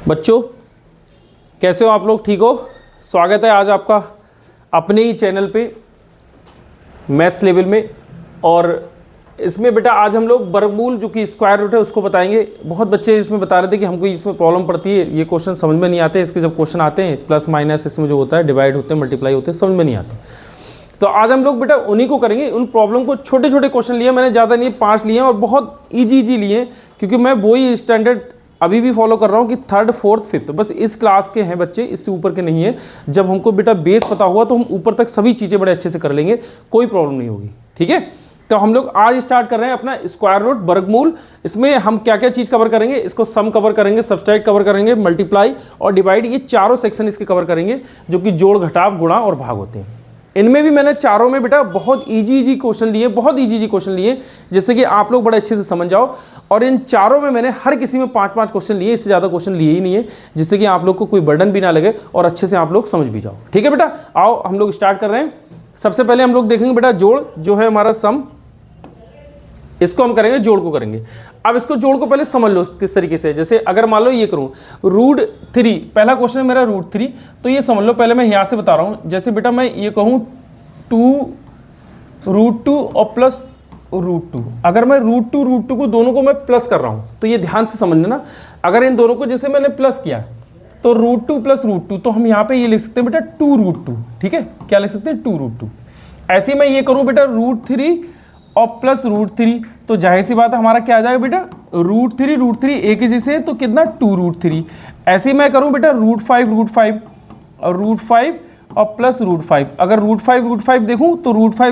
बच्चों कैसे हो आप लोग? ठीक हो? स्वागत है आज आपका अपने ही चैनल पे मैथ्स लेवल में। और इसमें बेटा आज हम लोग वर्गमूल जो कि स्क्वायर रूट है उसको बताएंगे। बहुत बच्चे इसमें बता रहे थे कि हमको इसमें प्रॉब्लम पड़ती है, ये क्वेश्चन समझ में नहीं आते। इसके जब क्वेश्चन आते हैं प्लस माइनस इसमें जो होता है डिवाइड होते हैं मल्टीप्लाई होते हैं, समझ में नहीं आते। तो आज हम लोग बेटा उन्हीं को करेंगे। उन प्रॉब्लम को छोटे छोटे क्वेश्चन लिए, मैंने ज़्यादा नहीं 5 लिए और बहुत ईजी लिए, क्योंकि मैं वही स्टैंडर्ड अभी भी फॉलो कर रहा हूँ कि 3rd 4th 5th बस इस क्लास के हैं बच्चे, इससे ऊपर के नहीं है। जब हमको बेटा बेस पता हुआ तो हम ऊपर तक सभी चीज़ें बड़े अच्छे से कर लेंगे, कोई प्रॉब्लम नहीं होगी। ठीक है, तो हम लोग आज स्टार्ट कर रहे हैं अपना स्क्वायर रूट वर्गमूल। इसमें हम क्या क्या चीज़ कवर करेंगे? इसको सम कवर करेंगे, सब्सट्रैक्ट कवर करेंगे, मल्टीप्लाई और डिवाइड, ये चारों सेक्शन इसके कवर करेंगे जो कि जोड़ घटाव गुणा और भाग होते हैं। इनमें भी मैंने चारों में बेटा बहुत इजी क्वेश्चन लिए, बहुत इजी क्वेश्चन लिए, जिससे कि आप लोग बड़े अच्छे से समझ जाओ। और इन चारों में मैंने हर किसी में 5-5 क्वेश्चन लिए, इससे ज़्यादा क्वेश्चन लिए ही नहीं है, जिससे कि आप लोग को कोई बर्डन भी ना लगे और अच्छे से आप लोग समझ भी जाओ। ठीक है बेटा, आओ हम लोग स्टार्ट कर रहे हैं। सबसे पहले हम लोग देखेंगे बेटा जोड़, जो है हमारा सम, इसको हम करेंगे, जोड़ को करेंगे। अब इसको जोड़ को पहले समझ लो किस तरीके से। जैसे अगर मान लो ये करूं √3, पहला क्वेश्चन है मेरा √3, तो ये समझ लो। पहले मैं यहां से बता रहा हूं, जैसे बेटा मैं ये कहूं 2√2 और प्लस √2, अगर मैं √2 को दोनों को मैं प्लस कर रहा हूं तो ये ध्यान से समझ लेना। अगर इन दोनों को जैसे मैंने प्लस किया तो √2 प्लस √2, तो हम यहां पे ये लिख सकते हैं बेटा 2√2। ठीक है, क्या लिख सकते हैं? 2√2। ऐसे मैं ये करूं बेटा √3 और प्लस √3, तो जाहिर सी बात है हमारा क्या आ जाएगा बेटा √3 एक ही जैसे, तो कितना 2√3। ऐसे मैं करूं बेटा √5 और √5 और प्लस √5, अगर √5 देखूं तो √5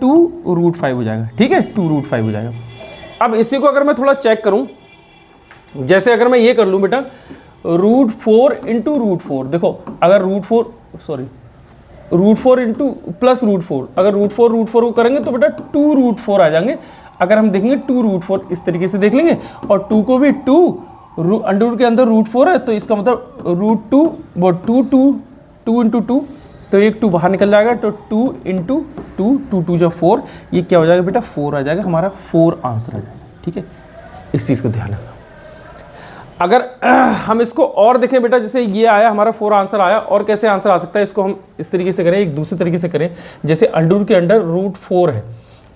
2√5 हो जाएगा। ठीक है, 2√5 हो जाएगा। अब इसी को अगर मैं थोड़ा चेक करूं, जैसे अगर मैं ये कर लूं बेटा √4 इंटू √4, देखो अगर √4 इंटू प्लस √4, अगर √4 को करेंगे तो बेटा 2√4 आ जाएंगे। अगर हम देखेंगे 2√4 इस तरीके से देख लेंगे, और 2 को भी 2 अंडर के अंदर √4 है, तो इसका मतलब √2 वो 2 इंटू 2, तो एक 2 बाहर निकल जाएगा, तो 2 इंटू 2 जो 4, ये क्या हो जाएगा बेटा 4 आ जाएगा, हमारा 4 आंसर आ जाएगा। ठीक है, इस चीज़ का ध्यान रखना। अगर हम इसको और देखें बेटा, जैसे ये आया हमारा 4 आंसर आया, और कैसे आंसर आ सकता है इसको हम इस तरीके से करें, एक दूसरे तरीके से करें। जैसे अंडर के अंडर √4 है,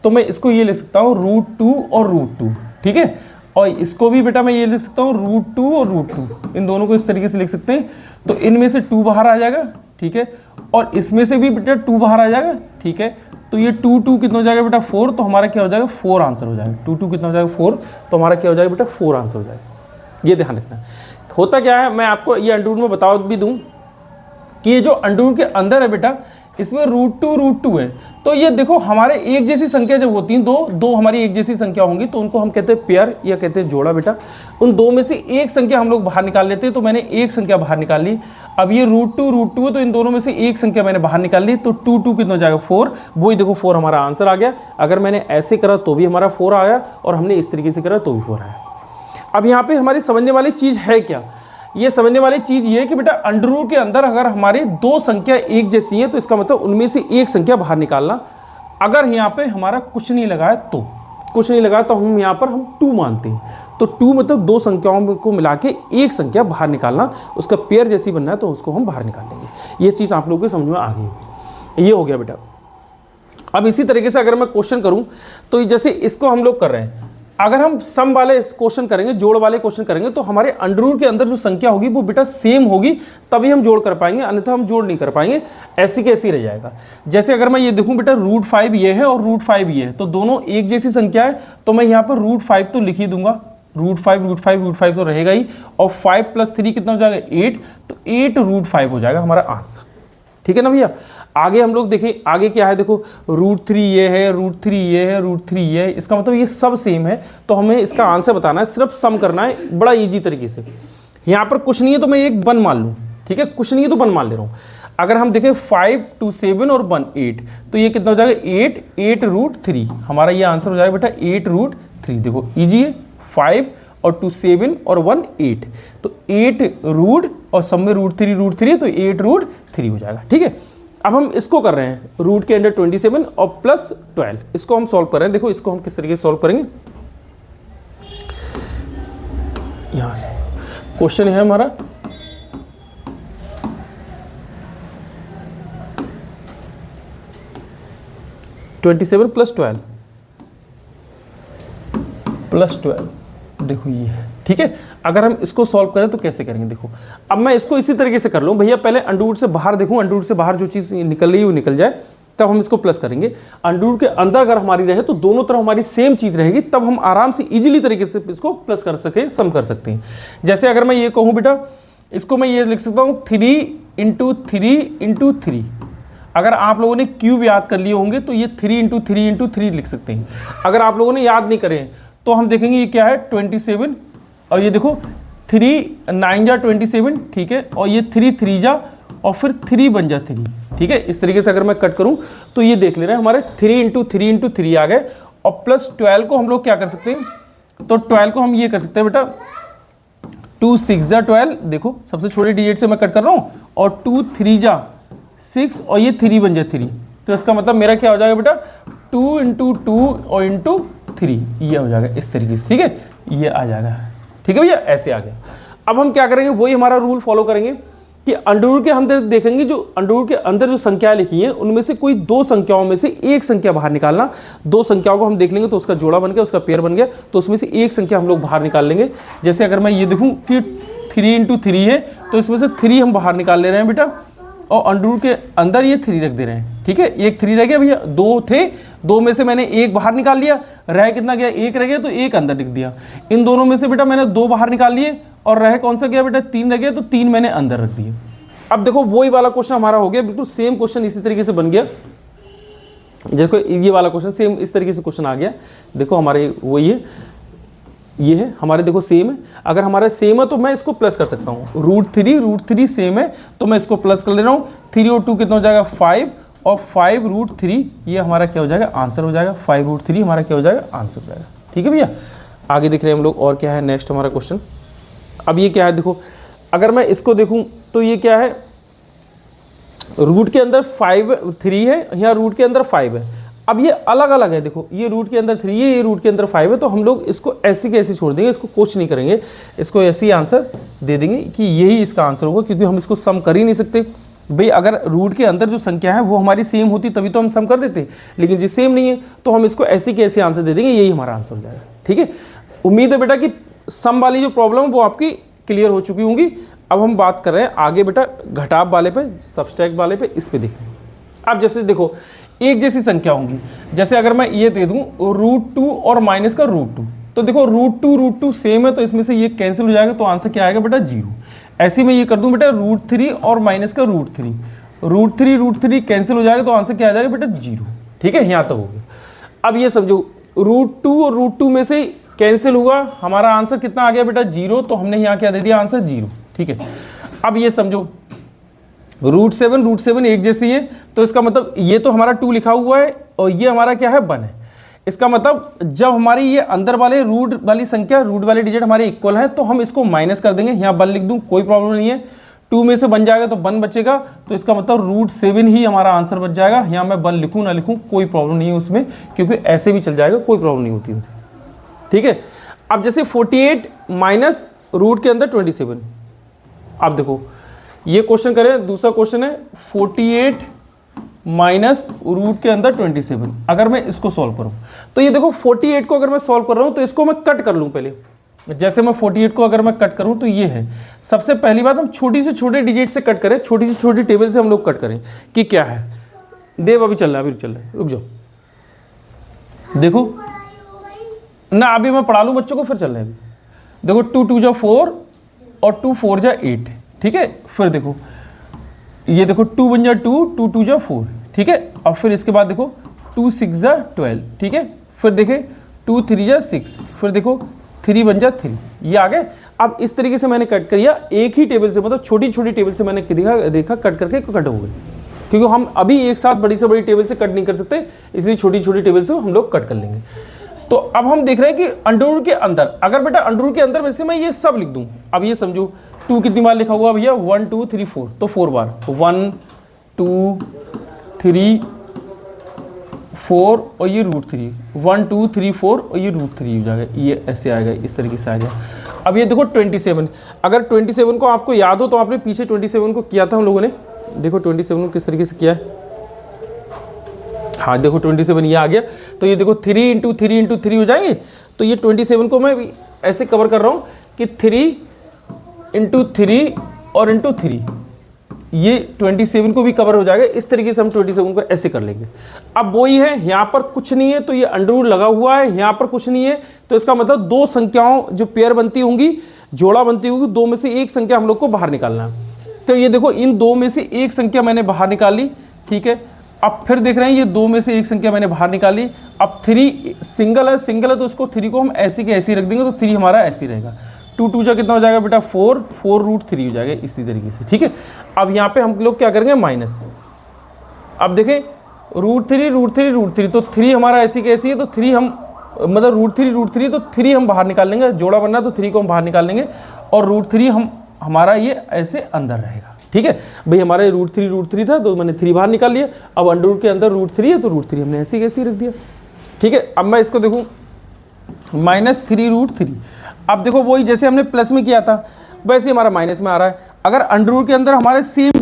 तो मैं इसको ये लिख सकता हूँ √2 और √2। ठीक है, और इसको भी बेटा मैं ये लिख सकता हूँ √2 और √2, इन दोनों को इस तरीके से लिख सकते हैं। तो इनमें से 2 बाहर आ जाएगा। ठीक है, और इसमें से भी बेटा 2 बाहर आ जाएगा। ठीक है, तो ये 2 कितना हो जाएगा बेटा 4, तो हमारा क्या हो जाएगा 4 आंसर हो जाएगा। 2 कितना हो जाएगा 4, तो हमारा क्या हो जाएगा बेटा 4 आंसर हो जाएगा। ये ध्यान रखना। होता क्या है, मैं आपको ये अंडर में बता भी दूं कि ये जो अंडर के अंदर है बेटा, इसमें √2 है। तो ये देखो हमारे एक जैसी संख्या जब होती हैं, दो हमारी एक जैसी संख्या होंगी, तो उनको हम कहते हैं पेयर या कहते हैं जोड़ा बेटा। उन दो में से एक संख्या हम लोग बाहर निकाल लेते हैं, तो मैंने एक संख्या बाहर निकाल ली। अब ये √2 है, तो इन दोनों में से एक संख्या मैंने बाहर निकाल ली, तो 2 कितना हो जाएगा 4, वही देखो 4 हमारा आंसर आ गया। अगर मैंने ऐसे करा तो भी हमारा 4 आया, और हमने इस तरीके से करा तो भी 4 आया। अब यहाँ पे हमारी समझने वाली चीज़ है क्या? ये समझने वाली चीज़ ये है कि बेटा अंडर रूट के अंदर अगर हमारी 2 संख्या एक जैसी है, तो इसका मतलब उनमें से एक संख्या बाहर निकालना। अगर यहाँ पे हमारा कुछ नहीं लगाया तो हम यहाँ पर 2 मानते हैं। तो 2 मतलब 2 संख्याओं को मिला के एक संख्या बाहर निकालना, उसका पेयर जैसी बनना है, तो उसको हम बाहर निकाल लेंगे। ये चीज़ आप लोगों को समझ में आ गई। ये हो गया बेटा। अब इसी तरीके से अगर मैं क्वेश्चन करूँ, तो जैसे इसको हम लोग कर रहे हैं, अगर हम सम वाले क्वेश्चन करेंगे, जोड़ वाले क्वेश्चन करेंगे, तो हमारे अंडर रूट के अंदर जो संख्या होगी वो बेटा सेम होगी, तभी हम जोड़ कर पाएंगे, अन्यथा हम जोड़ नहीं कर पाएंगे, ऐसी कैसी रह जाएगा। जैसे अगर मैं ये देखूं बेटा √5 ये है और √5 ये है, तो दोनों एक जैसी संख्या है, तो मैं यहाँ पर √5 तो लिख ही दूंगा। √5 तो रहेगा ही, और 5 + 3 कितना हो जाएगा 8, तो 8 √5 हो जाएगा हमारा आंसर। ठीक है ना भैया। आगे हम लोग देखें, आगे क्या है, देखो √3 ये है, √3 ये है, √3 ये है, इसका मतलब ये सब सेम है, तो हमें इसका आंसर बताना है, सिर्फ सम करना है बड़ा इजी तरीके से। यहाँ पर कुछ नहीं है तो मैं एक 1 मान लूँ। ठीक है, कुछ नहीं है तो 1 मान ले रहा हूँ। अगर हम देखें 5 2 7 और 1 8, तो ये कितना हो जाएगा 8 √3, हमारा ये आंसर हो जाएगा बेटा 8 √3। देखो ईजी है, 5 और 2 7 और 1 8, तो 8 रूट और सब में √3 तो 8 √3 हो जाएगा। ठीक है, अब हम इसको कर रहे हैं रूट के अंडर 27 और प्लस 12, इसको हम सॉल्व कर रहे हैं। देखो इसको हम किस तरीके से सॉल्व करेंगे, यहां से क्वेश्चन है हमारा 27 + 12 + 12, देखो ये है, ठीक है। अगर हम इसको सॉल्व करें तो कैसे करेंगे, देखो अब मैं इसको इसी तरीके से कर लूँ भैया, पहले अंडर रूट से बाहर देखूँ, अंडर रूट से बाहर जो चीज़ निकल रही है वो निकल जाए, तब हम इसको प्लस करेंगे। अंडर रूट के अंदर अगर हमारी रहे तो दोनों तरफ हमारी सेम चीज़ रहेगी, तब हम आराम से इजीली तरीके से इसको प्लस कर सके, सम कर सकते हैं। जैसे अगर मैं ये कहूँ बेटा, इसको मैं ये लिख सकता हूँ 3 × 3 × 3। अगर आप लोगों ने क्यूब याद कर लिए होंगे तो ये 3 × 3 × 3 लिख सकते हैं। अगर आप लोगों ने याद नहीं करे तो हम देखेंगे ये क्या है 27, और ये देखो 3 9 जा 27, ठीक है, और ये 3 3 जा और फिर 3 बन जा 3, ठीक है। इस तरीके से अगर मैं कट करूं तो ये देख ले रहे हैं हमारे 3 × 3 × 3 आ गए। और +12 को हम लोग क्या कर सकते हैं, तो 12 को हम ये कर सकते हैं बेटा 2 6 जा 12, देखो सबसे छोटे डिजिट से मैं कट कर रहा हूँ, और 2 3 जा 6 और ये 3 बन जाए 3, तो इसका मतलब मेरा क्या हो जाएगा बेटा 2 × 2 और × 3, ये हो जाएगा इस तरीके से, ठीक है, ये आ जाएगा, ठीक है भैया, ऐसे आ गया। अब हम क्या करेंगे, वही हमारा रूल फॉलो करेंगे कि अंडर रूट के अंदर देखेंगे, जो अंडर रूट के अंदर जो संख्याएं लिखी हैं उनमें से कोई दो संख्याओं में से एक संख्या बाहर निकालना। दो संख्याओं को हम देख लेंगे तो उसका जोड़ा बन गया, उसका पेयर बन गया, तो उसमें से एक संख्या हम लोग बाहर निकाल लेंगे। जैसे अगर मैं ये देखूँ कि 3 × 3 है, तो इसमें से 3 हम बाहर निकाल ले रहे हैं बेटा, और अंडर रूट के अंदर ये 3 रख दे रहे हैं, ठीक है। एक 3 रह गया भैया, 2 थे, 2 में से मैंने एक बाहर निकाल लिया, रह कितना गया, एक रह गया, तो एक अंदर लिख दिया। इन दोनों में से बेटा मैंने 2 बाहर निकाल लिए, और रह कौन सा गया बेटा, 3 रह गया, तो 3 मैंने अंदर रख दिए। अब देखो वही वाला क्वेश्चन हमारा हो गया, बिल्कुल सेम क्वेश्चन इसी तरीके से बन गया। देखो ये वाला क्वेश्चन सेम इस तरीके से क्वेश्चन आ गया, देखो हमारे वही है, ये है हमारे, देखो सेम है। अगर हमारा सेम है तो मैं इसको प्लस कर सकता हूँ, √3 सेम है तो मैं इसको प्लस कर ले रहा हूँ। 3 और 2 कितना हो जाएगा 5, और 5 √3 ये हमारा क्या हो जाएगा, आंसर हो जाएगा। 5 √3 हमारा क्या हो जाएगा, आंसर हो जाएगा, ठीक है भैया। आगे देख रहे हैं हम लोग, और क्या है नेक्स्ट हमारा क्वेश्चन। अब ये क्या है, देखो अगर मैं इसको देखूँ तो ये क्या है, रूट के अंदर 3 है, यहाँ रूट के अंदर 5 है। अब ये अलग अलग है, देखो ये रूट के अंदर 3 है, ये रूट के अंदर 5 है, तो हम लोग इसको ऐसी के ऐसी छोड़ देंगे, इसको कुछ नहीं करेंगे, इसको ऐसे ही आंसर दे देंगे कि यही इसका आंसर होगा, क्योंकि हम इसको सम कर ही नहीं सकते भाई। अगर रूट के अंदर जो संख्या है वो हमारी सेम होती तभी तो हम सम कर देते, लेकिन जो सेम नहीं है तो हम इसको ऐसी के ऐसे आंसर दे देंगे, यही हमारा आंसर हो जाएगा, ठीक है। उम्मीद है बेटा कि सम वाली जो प्रॉब्लम है वो आपकी क्लियर हो चुकी होंगी। अब हम बात कर रहे हैं आगे बेटा घटाव वाले पे, सबट्रैक्ट वाले पे, इस पे देखें। अब जैसे देखो एक जैसी संख्या होंगी, जैसे अगर मैं ये दे दूं √2 और माइनस का √2, तो देखो √2 सेम है तो इसमें से ये कैंसिल हो जाएगा, तो आंसर क्या आएगा बेटा 0। ऐसे में ये कर दूं बेटा √3 और माइनस का √3, √3 कैंसिल हो जाएगा, तो आंसर क्या आ जाएगा बेटा 0, ठीक है, यहाँ तक हो गया। अब ये समझो √2 और √2 में से कैंसिल हुआ, हमारा आंसर कितना आ गया बेटा 0, तो हमने यहाँ क्या दे दिया, आंसर 0, ठीक है। अब ये समझो √7 एक जैसी है, तो इसका मतलब ये तो हमारा 2 लिखा हुआ है और ये हमारा क्या है 1 है। इसका मतलब जब हमारी ये अंदर वाले रूट वाली संख्या, रूट वाले डिजिट हमारे इक्वल है, तो हम इसको माइनस कर देंगे, यहाँ 1 लिख दूँ, कोई प्रॉब्लम नहीं है। 2 में से बन जाएगा तो 1 बचेगा, तो इसका मतलब √7 ही हमारा आंसर बच जाएगा। यहाँ मैं 1 लिखूँ ना लिखूँ कोई प्रॉब्लम नहीं है उसमें, क्योंकि ऐसे भी चल जाएगा, कोई प्रॉब्लम नहीं होती उनसे, ठीक है। अब जैसे 48 माइनस रूट के अंदर 27, अब देखो ये क्वेश्चन करें, दूसरा क्वेश्चन है 48 माइनस रूट के अंदर 27। अगर मैं इसको सॉल्व करूं तो ये देखो 48 को अगर मैं सॉल्व कर रहा हूं तो इसको मैं कट कर लूं पहले। जैसे मैं 48 को अगर मैं कट करूं तो ये है, सबसे पहली बात हम छोटी से छोटे डिजिट से कट करें, छोटी से छोटी टेबल से हम लोग कट करें कि क्या है। देव अभी चल रहा है, अभी चल रहा है, रुक जाओ, देखो ना अभी मैं पढ़ा लूँ बच्चों को, फिर चल रहा है। अभी देखो 2 2 जा 4 और 2 4 जा 8, ठीक है। फिर देखो ये देखो 2 1 जा 2, 2 2 जा 4, ठीक है। और फिर इसके बाद देखो 2 6 जा 12, ठीक है। फिर देखे 2 3 जा 6, फिर देखो 3 1 जा 3, ये आ गए। अब इस तरीके से मैंने कट किया एक ही टेबल से, मतलब छोटी छोटी टेबल से मैंने देखा कट करके कट हो गए, क्योंकि हम अभी एक साथ बड़ी से बड़ी टेबल से कट नहीं कर सकते, इसलिए छोटी छोटी टेबल से हम लोग कट कर लेंगे। तो अब हम देख रहे हैं कि अंडर रूट के अंदर, अगर बेटा अंडर रूट के अंदर में से मैं ये सब लिख दूं, अब ये समझो 2 कितनी बार लिखा हुआ भैया 1 2 3 4, तो 4 बार, 1 2 3 4 और ये √3, 1 2 3 4 और ये √3 हो जाएगा, ये ऐसे आएगा, इस तरीके से आ गया। अब ये देखो 27, अगर 27 को आपको याद हो तो आपने पीछे 27 को किया था हम लोगों ने, देखो 27 को किस तरीके से किया है, हाँ देखो 27 ये आ गया, तो ये देखो 3 इंटू 3 इंटू 3 हो जाएंगे। तो ये 27 को मैं ऐसे कवर कर रहा हूँ कि 3 इंटू 3 और इंटू 3, ये 27 को भी कवर हो जाएगा। इस तरीके से हम 27 को ऐसे कर लेंगे। अब वही है, यहाँ पर कुछ नहीं है तो ये अंडर रूट लगा हुआ है, यहाँ पर कुछ नहीं है तो इसका मतलब दो संख्याओं जो पेयर बनती होंगी, जोड़ा बनती होगी, दो में से एक संख्या हम लोग को बाहर निकालना है। तो ये देखो इन दो में से एक संख्या मैंने बाहर निकाली, ठीक है। अब फिर देख रहे हैं ये दो में से एक संख्या मैंने बाहर निकाली। अब 3 सिंगल है तो उसको 3 को हम ऐसी के ऐसी रख देंगे, तो 3 हमारा ऐसे ही रहेगा। 2 2 जा कितना हो जाएगा बेटा 4, 4 रूट 3 हो जाएगा इसी तरीके से, ठीक है। अब यहाँ पे हम लोग क्या करेंगे माइनस, अब देखें रूट थ्री, तो 3 हमारा ऐसी कैसी है, तो 3 हम मतलब रूट थ्री तो 3 हम बाहर निकाल लेंगे, जोड़ा बनना तो 3 को हम बाहर निकाल लेंगे और रूट 3 हम हमारा ये ऐसे अंदर रहेगा, ठीक है भाई। हमारे रूट थ्री था तो मैंने 3 बाहर निकाल लिया। अब अंडर रूट के अंदर रूट 3 है तो रूट 3 हमने ऐसी कैसी रख दिया, ठीक है। अब मैं इसको देखूँ -3 रूट 3, अब देखो वही जैसे हमने प्लस में किया था वैसे ही हमारा माइनस में आ रहा है। अगर अंडर रूट के अंदर हमारे सेम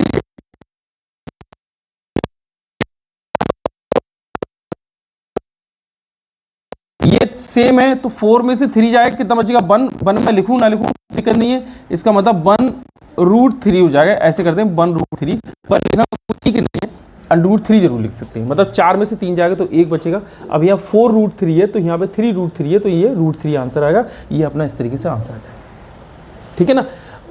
ये सेम है तो 4 में से 3 जाएगा, कितना बचेगा 1 में लिखूं ना लिखूं दिक्कत नहीं है, इसका मतलब 1 रूट 3 हो जाएगा। ऐसे करते हैं 1 रूट 3, पर लिखना ठीक नहीं है, अंडर रूट 3 जरूर लिख सकते हैं, मतलब 4 में से 3 जाएगा तो 1 बचेगा। अब यहाँ 4 रूट 3 है तो यहाँ पे 3 रूट 3 है तो ये रूट 3 आंसर आएगा। ये अपना इस तरीके से आंसर आ जाएगा, ठीक है ना।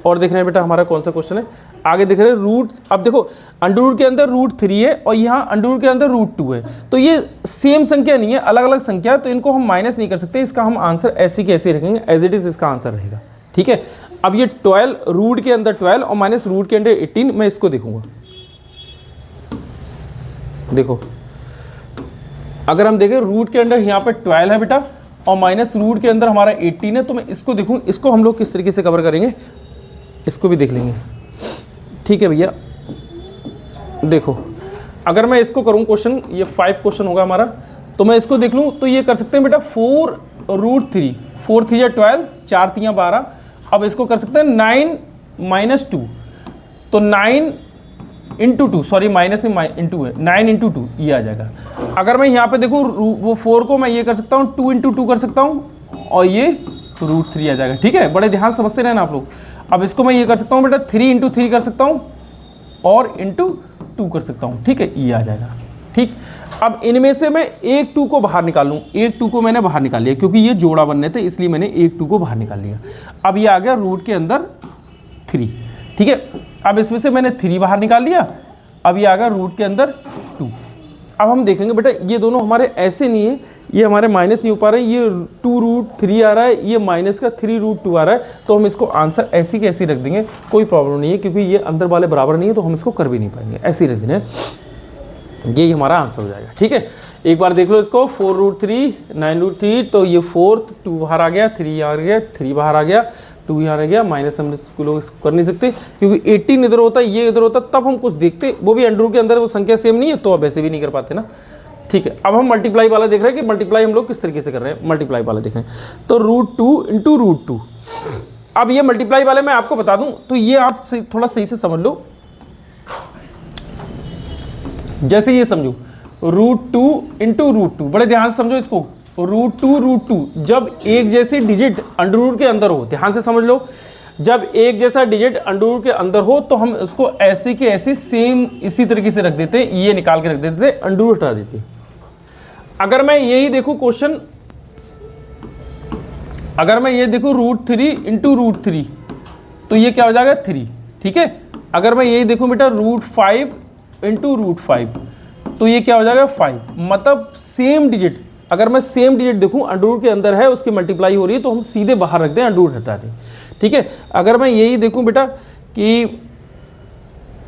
और देख रहे हैं बेटा हमारा कौन सा क्वेश्चन है, आगे देख रहे हैं रूट। अब देखो अंडर रूट के अंदर रूट 3 है और यहाँ अंडर रूट के अंदर रूट 2 है, तो ये सेम संख्या नहीं है, अलग अलग संख्या है, तो इनको हम माइनस नहीं कर सकते। इसका हम आंसर ऐसे के ऐसे रखेंगे, एज इट इज इसका आंसर रहेगा, ठीक है। अब ये 12 रूट के अंदर 12 और माइनस रूट के अंदर 18, मैं इसको देखूंगा। देखो अगर हम देखें रूट के अंदर यहाँ पे 12 है बेटा और माइनस रूट के अंदर हमारा 18 है, तो मैं इसको देखूँ, इसको हम लोग किस तरीके से कवर करेंगे इसको भी देख लेंगे, ठीक है भैया। देखो अगर मैं इसको करूँ क्वेश्चन, ये 5 क्वेश्चन होगा हमारा, तो मैं इसको देख लूँ तो ये कर सकते हैं बेटा 4 रूट 3, 4 3 या 12, 4 3 12। अब इसको कर सकते हैं 9 माइनस 2, तो 9 इंटू 2, सॉरी माइनस इंटू है, 9 इंटू 2 ये आ जाएगा। अगर मैं यहाँ पे देखूँ वो 4 को मैं ये कर सकता हूँ 2 इंटू 2 कर सकता हूँ और ये रूट 3 आ जाएगा, ठीक है। बड़े ध्यान समझते रहना आप लोग। अब इसको मैं ये कर सकता हूँ बेटा 3 इंटू 3 कर सकता हूँ और इंटू 2 कर सकता हूँ, ठीक है, ये आ जाएगा, ठीक। अब इनमें से मैं एक 2 को बाहर निकाल लूँ, एक 2 को मैंने बाहर निकाल लिया क्योंकि ये जोड़ा बनने थे इसलिए मैंने एक 2 को बाहर निकाल लिया। अब ये आ गया रूट के अंदर 3, ठीक है। अब इसमें से मैंने 3 बाहर निकाल लिया, अब ये आ गया रूट के अंदर 2। अब हम देखेंगे बेटा ये दोनों हमारे ऐसे नहीं है, ये हमारे माइनस नहीं हो पा रहे, ये 2 रूट 3 आ रहा है, ये माइनस का 3 रूट 2 आ रहा है, तो हम इसको आंसर ऐसी कैसी रख देंगे, कोई प्रॉब्लम नहीं है क्योंकि ये अंदर वाले बराबर नहीं है तो हम इसको कर भी नहीं पाएंगे, ऐसे ही रख देना, ये हमारा आंसर हो जाएगा, ठीक है। एक बार देख लो इसको, 4 रूट 3, 9 रूट 3, तो ये 4, 2 बाहर आ गया, 3 आ गया, 3 बाहर आ गया, 2 यहाँ रह गया, माइनस हम इसको लोग कर नहीं सकते क्योंकि 18 इधर होता है, ये इधर होता, तब हम कुछ देखते, वो भी अंडर रूट के अंदर वो संख्या सेम नहीं है तो अब ऐसे भी नहीं कर पाते ना, ठीक है। अब हम मल्टीप्लाई वाला देख रहे हैं कि मल्टीप्लाई हम लोग किस तरीके से कर रहे हैं, मल्टीप्लाई वाला देखें तो रूट 2 इंटू रूट 2। अब ये मल्टीप्लाई वाले मैं आपको बता दूं तो ये आप थोड़ा सही से समझ लो, जैसे ये समझो रूट 2 इंटू रूट 2, बड़े ध्यान से समझो इसको, रूट 2 जब एक जैसी डिजिट अंडर रूट के अंदर हो, ध्यान से समझ लो, जब एक जैसा डिजिट अंडर रूट के अंदर हो तो हम इसको ऐसे के ऐसे सेम इसी तरीके से रख देते, ये निकाल के रख देते थे, अंडर रूट हटा देते। अगर मैं यही देखूं क्वेश्चन, अगर मैं ये देखूं रूट 3 इंटू रूट 3 तो ये क्या हो जाएगा 3, ठीक है। अगर मैं यही देखूं बेटा रूट 5 इंटू रूट 5 तो ये क्या हो जाएगा 5, मतलब सेम डिजिट, अगर मैं सेम डिजिट देखूं अंडर रूट के अंदर है उसकी मल्टीप्लाई हो रही है तो हम सीधे बाहर रख दें, अंडर रूट हटा दें, ठीक है। अगर मैं यही देखूं बेटा कि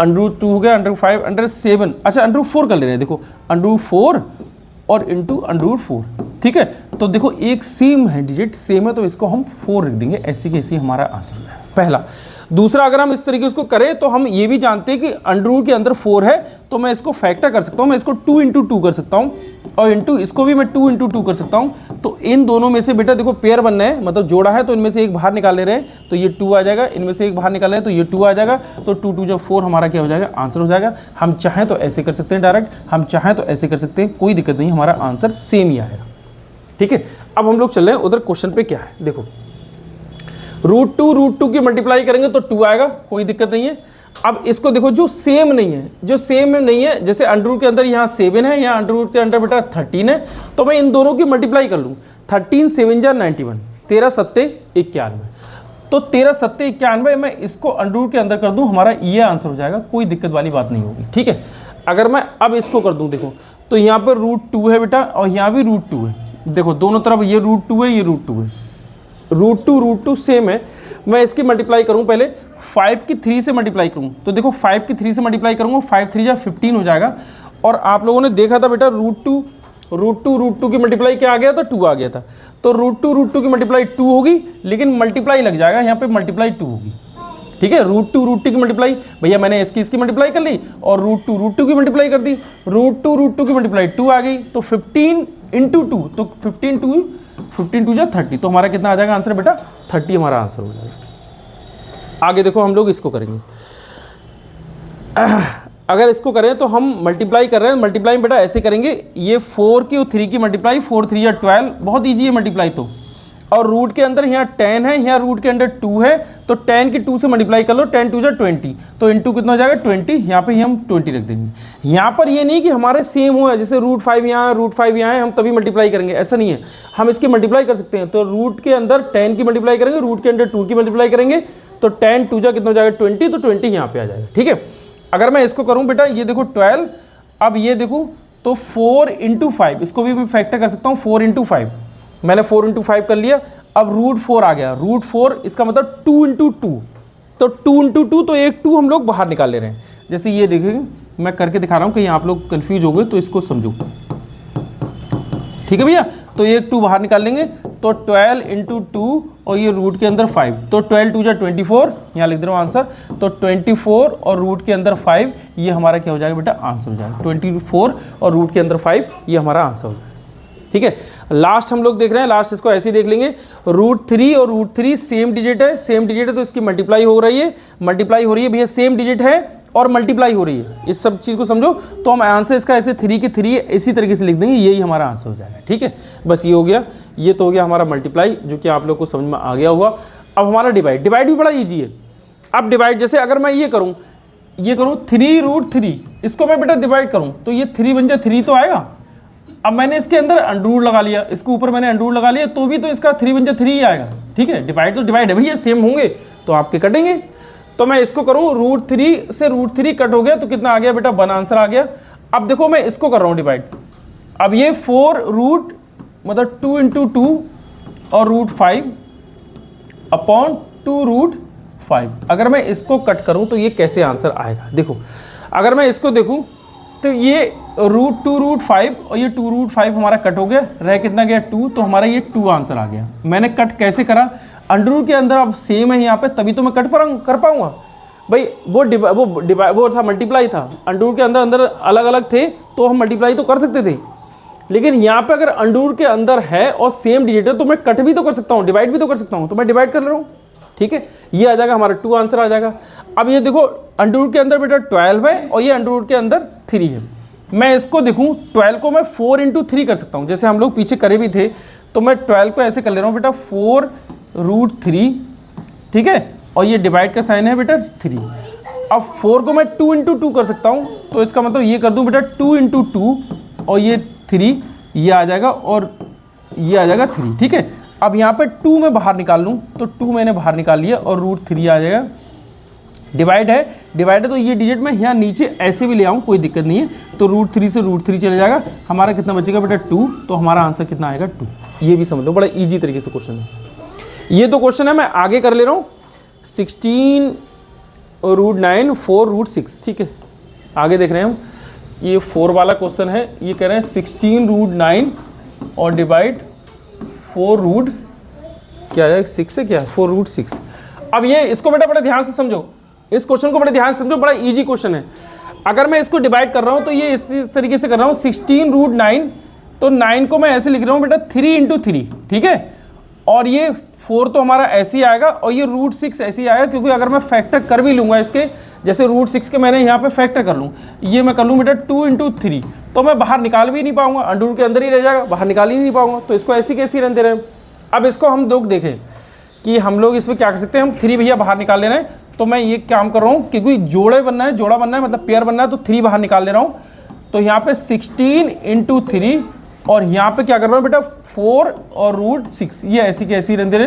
अंडर रूट 2 हो गया, अंडर 5 अंडर 7, अच्छा अंडर रूट 4 कर ले रहे हैं, देखो अंडर रूट 4 और इंटू अंडर रूट 4, ठीक है। तो देखो एक सेम है डिजिट, सेम है तो इसको हम 4 रख देंगे, ऐसी की ऐसी हमारा आंसर है पहला। दूसरा अगर हम इस तरीके से उसको करें तो हम ये भी जानते हैं कि अंडर रूट के अंदर 4 है, तो मैं इसको फैक्टर कर सकता हूँ, मैं इसको 2 इंटू 2 कर सकता हूँ और इंटू इसको भी मैं 2 इंटू 2 कर सकता हूँ। तो इन दोनों में से बेटा देखो पेयर बनना है, मतलब जोड़ा है, तो इनमें से एक बाहर निकाल ले रहे हैं तो ये 2 आ जाएगा, इनमें से एक बाहर निकाल रहे हैं तो ये 2 आ जाएगा। तो 2 2 जब 4 हमारा क्या हो जाएगा, आंसर हो जाएगा। हम चाहें तो ऐसे कर सकते हैं डायरेक्ट, हम चाहें तो ऐसे कर सकते हैं, कोई दिक्कत नहीं, हमारा आंसर सेम ही आएगा। ठीक है, अब हम लोग चल रहे हैं उधर क्वेश्चन पे क्या है। देखो रूट टू की मल्टीप्लाई करेंगे तो 2 आएगा, कोई दिक्कत नहीं है। अब इसको देखो जो सेम नहीं है, जो सेम नहीं है, जैसे अंडर रूट के अंदर यहाँ 7 है, यहाँ अंडर रूट के अंदर बेटा 13 है, तो मैं इन दोनों की मल्टीप्लाई कर लूँ। 13 7 जा 91, 13 7 91, तो 13 7 91 मैं इसको अंडर रूट के अंदर कर दूँ, हमारा ये आंसर हो जाएगा, कोई दिक्कत वाली बात नहीं होगी। ठीक है, अगर मैं अब इसको कर दूँ, देखो तो यहाँ पर √2 है बेटा और यहाँ भी √2 है, देखो दोनों तरफ ये √2 है, ये √2 है, √2 सेम है। मैं इसकी मल्टीप्लाई करूँ, पहले 5 की 3 से मल्टीप्लाई करूँ, तो देखो 5 की 3 से मल्टीप्लाई करूँगा, 5 3 जा 15 हो जाएगा। और आप लोगों ने देखा था बेटा √2 की मल्टीप्लाई क्या आ गया था, 2 आ गया था, तो √2 की मल्टीप्लाई 2 होगी, लेकिन मल्टीप्लाई लग जाएगा यहाँ पे, मल्टीप्लाई 2 होगी। ठीक है, √2 की मल्टीप्लाई, भैया मैंने इसकी मल्टीप्लाई कर ली और √2 की मल्टीप्लाई कर दी, √2 की मल्टीप्लाई 2 आ गई, तो 15 इंटू 2, तो 15 2 जा 30, तो हमारा कितना आ जाएगा आंसर बेटा, 30 हमारा आंसर हो जाएगा। आगे देखो हम लोग इसको करेंगे, अगर इसको करें तो हम मल्टीप्लाई कर रहे हैं, मल्टीप्लाई बेटा ऐसे करेंगे, ये 4 की और 3 की मल्टीप्लाई, 4 3 या 12, बहुत ईजी है मल्टीप्लाई तो। और रूट के अंदर यहाँ 10 है, यहाँ रूट के अंदर 2 है, तो 10 की 2 से मल्टीप्लाई कर लो, 10 2 जा 20, तो इंटू कितना हो जाएगा 20, यहाँ पे हम 20 रख देंगे। यहाँ पर ये नहीं कि हमारे सेम हो, जैसे √5 यहाँ है, √5 यहाँ है, हम तभी मल्टीप्लाई करेंगे, ऐसा नहीं है, हम इसकी मल्टीप्लाई कर सकते हैं। तो रूट के अंदर 10 की मल्टीप्लाई करेंगे, रूट के अंदर 2 की मल्टीप्लाई करेंगे, तो 10 2 जा कितना हो जाएगा 20, तो 20 यहाँ पे आ जाएगा। ठीक है, अगर मैं इसको करूँ बेटा, ये देखो 12, अब ये देखो तो 4 इंटू 5, इसको भी मैं फैक्टर कर सकता हूँ, 4 इंटू 5, मैंने 4 इंटू 5 कर लिया। अब √4 आ गया, √4 इसका मतलब 2 इंटू 2, तो 2 इंटू 2, तो एक 2 हम लोग बाहर निकाल ले रहे हैं। जैसे ये देखिए मैं करके दिखा रहा हूँ, कहीं आप लोग कंफ्यूज हो गए तो इसको समझो। ठीक है भैया, तो एक 2 बाहर निकाल लेंगे, तो 12 इंटू 2 और ये रूट के अंदर 5, तो 12 2 जा 24, यहाँ लिख दे रहा हूँ आंसर, तो 24 और रूट के अंदर 5, ये हमारा क्या हो जाएगा बेटा, आंसर हो जाएगा। 24 और रूट के अंदर 5, ये हमारा आंसर हो जाएगा। ठीक है, लास्ट हम लोग देख रहे हैं, लास्ट इसको ऐसे ही देख लेंगे, √3 और √3 सेम डिजिट है, सेम डिजिट है, तो इसकी मल्टीप्लाई हो रही है, मल्टीप्लाई हो रही है भैया, सेम डिजिट है और मल्टीप्लाई हो रही है, इस सब चीज़ को समझो। तो हम आंसर इसका ऐसे 3 के 3 इसी तरीके से लिख देंगे, यही हमारा आंसर हो जाएगा। ठीक है, बस ये हो गया, ये तो हो गया हमारा मल्टीप्लाई, जो कि आप लोग को समझ में आ गया हुआ। अब हमारा डिवाइड भी बड़ा ईजी है। अब डिवाइड जैसे अगर मैं ये करूँ 3 √3, इसको मैं बेटा डिवाइड करूँ, तो ये 3 बन जाए 3 तो आएगा। अब मैंने इसके अंदर अंडर रूट लगा लिया, इसके ऊपर मैंने अंडर रूट लगा लिया, तो भी तो इसका 3 बन जाए 3 ही आएगा। ठीक है, डिवाइड तो डिवाइड है भैया, सेम होंगे तो आपके कटेंगे। तो मैं इसको करूँ, √3 से √3 कट हो गया, तो कितना आ गया बेटा, 1 आंसर आ गया। अब देखो मैं इसको कर रहा हूँ डिवाइड, अब ये 4 रूट मतलब 2 इंटू 2 और √5 अपॉन 2 √5, अगर मैं इसको कट करूँ तो ये कैसे आंसर आएगा। देखो अगर मैं इसको देखूँ तो ये √2 √5 और ये 2 √5 हमारा कट हो गया, रह कितना गया 2, तो हमारा ये 2 आंसर आ गया। मैंने कट कैसे करा, अंडर रूट के अंदर अब सेम है यहाँ पे, तभी तो मैं कट कर पाऊंगा भाई। वो था मल्टीप्लाई था, अंडर रूट के अंदर अलग अलग थे तो हम मल्टीप्लाई तो कर सकते थे, लेकिन यहाँ पे अगर अंडर रूट के अंदर है और सेम डिजिट है तो मैं कट भी तो कर सकता हूँ, डिवाइड भी तो कर सकता हूँ, तो मैं डिवाइड कर रहा हूँ। ठीक है, ये आ जाएगा हमारा 2 आंसर आ जाएगा। अब ये देखो अंडर रूट के अंदर बेटा 12 है और ये अंडर रूट के अंदर 3 है। मैं इसको देखूं 12 को मैं 4 इंटू 3 कर सकता हूं, जैसे हम लोग पीछे करे भी थे, तो मैं 12 को ऐसे कर ले रहा हूं बेटा 4 √3, ठीक है, और ये डिवाइड का साइन है बेटा 3। अब 4 को मैं 2 इंटू 2 कर सकता हूं, तो इसका मतलब ये कर दूं बेटा 2 इंटू 2 और ये 3, ये आ जाएगा और ये आ जाएगा 3। ठीक है, अब यहाँ पे 2 मैं बाहर निकाल लूँ, तो 2 मैंने बाहर निकाल लिया और √3 आ जाएगा। डिवाइड है तो ये डिजिट में यहाँ नीचे ऐसे भी ले आऊँ, कोई दिक्कत नहीं है, तो √3 से √3 चले जाएगा, हमारा कितना बचेगा बेटा 2, तो हमारा आंसर कितना आएगा 2। ये भी समझ लो, बड़ा ईजी तरीके से क्वेश्चन है। ये तो क्वेश्चन है, मैं आगे कर ले रहा हूँ 16 √9 4 √6। ठीक है, आगे देख रहे हैं हम, ये 4 वाला क्वेश्चन है, ये कह रहे हैं 16 √9 और डिवाइड 4 रूट क्या है 6 है, क्या 4 √6। अब ये इसको बेटा बड़े ध्यान से समझो, इस क्वेश्चन को बड़े ध्यान से समझो, बड़ा इजी क्वेश्चन है। अगर मैं इसको डिवाइड कर रहा हूँ तो ये इस तरीके से कर रहा हूँ 16√9, तो 9 को मैं ऐसे लिख रहा हूँ बेटा 3 × 3, ठीक है। और ये 4 तो हमारा ऐसे ही आएगा और ये √6 ऐसे ही आएगा, क्योंकि अगर मैं फैक्टर कर भी लूँगा इसके, जैसे √6 के मैंने यहाँ पे फैक्टर कर लूँ, ये मैं कर लूँ बेटा 2 × 3, तो मैं बाहर निकाल भी नहीं पाऊंगा, अंडर के अंदर ही रह जाएगा, बाहर निकाल ही नहीं पाऊंगा, तो इसको ऐसी कैसी रहने दे रहे हैं। अब इसको हम लोग देखें कि हम लोग इसमें क्या कर सकते हैं, हम 3 भैया बाहर निकाल ले रहे हैं, तो मैं ये काम कर रहा हूँ क्योंकि जोड़ा बनना है मतलब पेयर बनना है, तो 3 बाहर निकाल ले रहा हूँ। तो यहाँ पे 16 × 3 और यहाँ पे क्या कर रहा हूँ बेटा 4 और √6, ये ऐसी की ऐसी रहने दे रहे,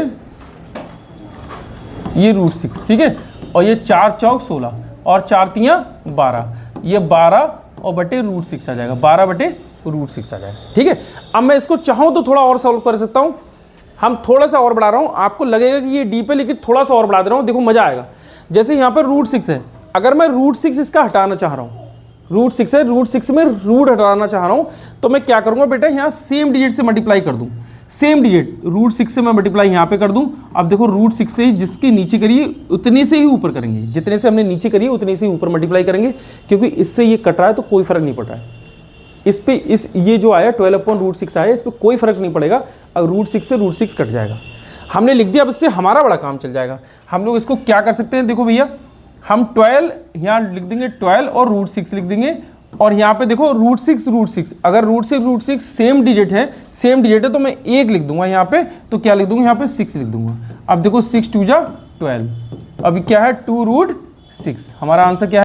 ये √6, ठीक है। और ये 4 चौक 16 और 4 तियाँ 12, ये 12 और बटे √6 आ जाएगा, 12 बटे √6 आ जाएगा, ठीक है। अब मैं इसको चाहूँ तो थोड़ा और सॉल्व कर सकता हूँ, हम थोड़ा सा और बढ़ा रहा हूँ, आपको लगेगा कि ये डीप है लेकिन थोड़ा सा और बढ़ा दे रहा हूँ, देखो मजा आएगा। जैसे यहाँ पर √6 है, अगर मैं √6 इसका हटाना चाह रहा हूँ, √6 है, √6 में रूट हटाना चाह रहा हूँ, तो मैं क्या करूँगा बेटा, यहाँ सेम डिजिट से मल्टीप्लाई कर दूँ, सेम डिजिट √6 से मैं मल्टीप्लाई यहाँ पे कर दूँ। अब देखो √6 से जिसके नीचे करिए उतने से ही ऊपर करेंगे, जितने से हमने नीचे करिए उतने से ही ऊपर मल्टीप्लाई करेंगे, क्योंकि इससे ये कट रहा है तो कोई फर्क नहीं पड़ रहा है इस पे, ये जो आया 12/√6 आया, इस पर कोई फर्क नहीं पड़ेगा, अब √6 से √6 कट जाएगा, हमने लिख दिया। अब इससे हमारा बड़ा काम चल जाएगा। हम लोग इसको क्या कर सकते हैं, देखो भैया हम 12 यहाँ लिख देंगे, 12 और √6 लिख देंगे, और यहाँ पे देखो √6, अगर √6 सेम डिजिट है तो मैं 1 लिख दूंगा यहाँ पे, तो क्या लिख दूंगा यहाँ पे 6 लिख दूंगा। अब देखो 6 × 2 = 12, अभी क्या है 2√6, हमारा आंसर क्या है।